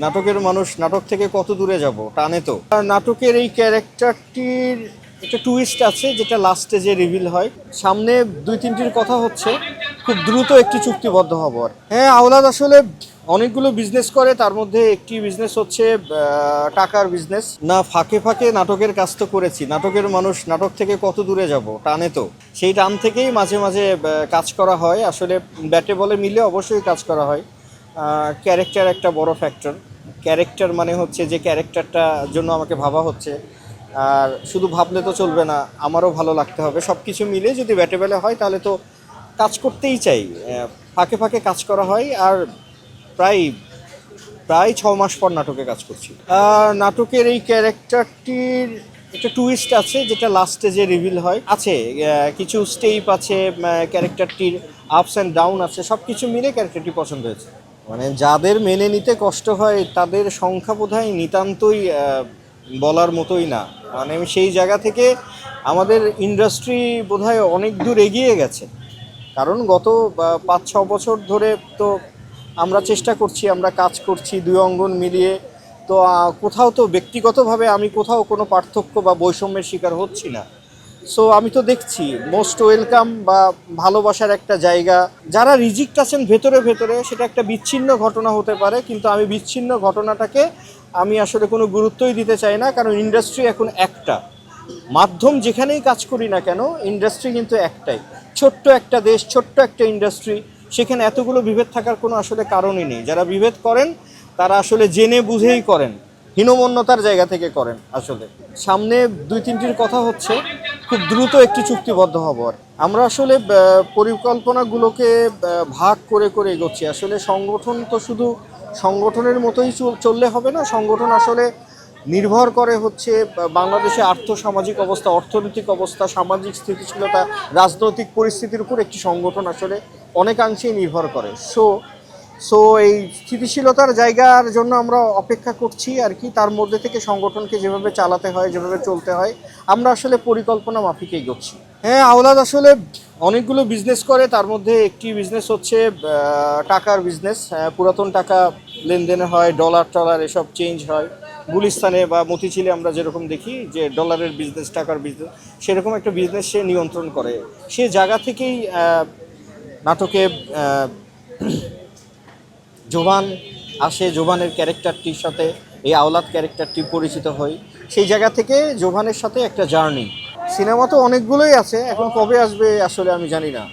নাটকের মানুষ নাটক থেকে কত দূরে যাব টানে তো। আর নাটকের এই ক্যারেক্টারটির একটা টুইস্ট আছে যেটা লাস্টে যে রিভিল হয়। সামনে দুই তিনটির কথা হচ্ছে, খুব দ্রুত একটি চুক্তিবদ্ধ হব। আর হ্যাঁ, আওলাদ আসলে অনেকগুলো বিজনেস করে, তার মধ্যে একটি বিজনেস হচ্ছে টাকার বিজনেস। না, ফাঁকে ফাঁকে নাটকের কাজ তো করেছি। নাটকের মানুষ নাটক থেকে কত দূরে যাব টানে তো, সেই টান থেকেই মাঝে মাঝে কাজ করা হয়। আসলে ব্যাটে বলে মিলে অবশ্যই কাজ করা হয়। ক্যারেক্টার একটা বড় ফ্যাক্টর। ক্যারেক্টার মানে হচ্ছে যে ক্যারেক্টারটার জন্য আমাকে ভাবা হচ্ছে। আর শুধু ভাবলে তো চলবে না, আমারও ভালো লাগতে হবে। সব কিছু মিলে যদি ব্যাটে বেলে হয় তাহলে তো কাজ করতেই চাই। ফাঁকে ফাঁকে কাজ করা হয়। আর প্রায় প্রায় 6 মাস পর নাটকে কাজ করছি। নাটকের এই ক্যারেক্টারটির একটা টুইস্ট আছে যেটা লাস্টে যে রিভিল হয়। আছে কিছু স্টেপ আছে, ক্যারেক্টারটির আপস অ্যান্ড ডাউন আছে, সব কিছু মিলে ক্যারেক্টারটি পছন্দ হয়েছে। মানে যাদের মেনে নিতে কষ্ট হয় তাদের সংখ্যা বোধহয় নিতান্তই বলার মতোই না। মানে আমি সেই জায়গা থেকে আমাদের ইন্ডাস্ট্রি বোধহয় অনেক দূর এগিয়ে গেছে। কারণ গত 5-6 বছর ধরে তো আমরা চেষ্টা করছি, আমরা কাজ করছি দুই অঙ্গন মিলিয়ে। তো কোথাও তো ব্যক্তিগতভাবে আমি কোথাও কোনো পার্থক্য বা বৈষম্যের শিকার হচ্ছি না। সো আমি তো দেখছি মোস্ট ওয়েলকাম বা ভালোবাসার একটা জায়গা। যারা রিজিক্ট আছেন ভেতরে ভেতরে, সেটা একটা বিচ্ছিন্ন ঘটনা হতে পারে, কিন্তু আমি বিচ্ছিন্ন ঘটনাটাকে আমি আসলে কোনো গুরুত্বই দিতে চাই না। কারণ ইন্ডাস্ট্রি এখন একটা, মাধ্যম যেখানেই কাজ করি না কেন ইন্ডাস্ট্রি কিন্তু একটাই। ছোট্ট একটা দেশ, ছোট্ট একটা ইন্ডাস্ট্রি, সেখানে এতগুলো বিভেদ থাকার কোনো আসলে কারণই নেই। যারা বিভেদ করেন তারা আসলে জেনে বুঝেই করেন, হীনমন্যতার জায়গা থেকে করেন। আসলে সামনে দুই তিনটির কথা হচ্ছে, খুব দ্রুত একটি চুক্তিবদ্ধ হব। আর আমরা আসলে পরিকল্পনাগুলোকে ভাগ করে করে এগোচ্ছি। আসলে সংগঠন তো শুধু সংগঠনের মতোই চললে হবে না। সংগঠন আসলে নির্ভর করে হচ্ছে বাংলাদেশে আর্থসামাজিক অবস্থা, অর্থনৈতিক অবস্থা, সামাজিক স্থিতিশীলতা, রাজনৈতিক পরিস্থিতির উপর একটি সংগঠন আসলে অনেকাংশেই নির্ভর করে। সো এই স্থিতিশীলতার জায়গার জন্য আমরা অপেক্ষা করছি আর কি। তার মধ্যে থেকে সংগঠনকে যেভাবে চালাতে হয়, যেভাবে চলতে হয়, আমরা আসলে পরিকল্পনা মাফিক এগোচ্ছি। হ্যাঁ, আওলাদ আসলে অনেকগুলো বিজনেস করে, তার মধ্যে একটি বিজনেস হচ্ছে টাকার বিজনেস। পুরাতন টাকা লেনদেন হয়, ডলার টলার এসব চেঞ্জ হয়। গুলিস্তানে বা মতিঝিলে আমরা যেরকম দেখি যে ডলারের বিজনেস, টাকার বিজনেস, সেরকম একটা বিজনেস সে নিয়ন্ত্রণ করে। সে জায়গা থেকেই নাটকে জোবান আসে। জোবানের ক্যারেক্টারটির সাথে এই আওলাদ ক্যারেক্টারটি পরিচিত হই। সেই জায়গা থেকে জোবানের সাথে একটা জার্নি। সিনেমা তো অনেকগুলোই আছে, এখন কবে আসবে আসলে আমি জানি না।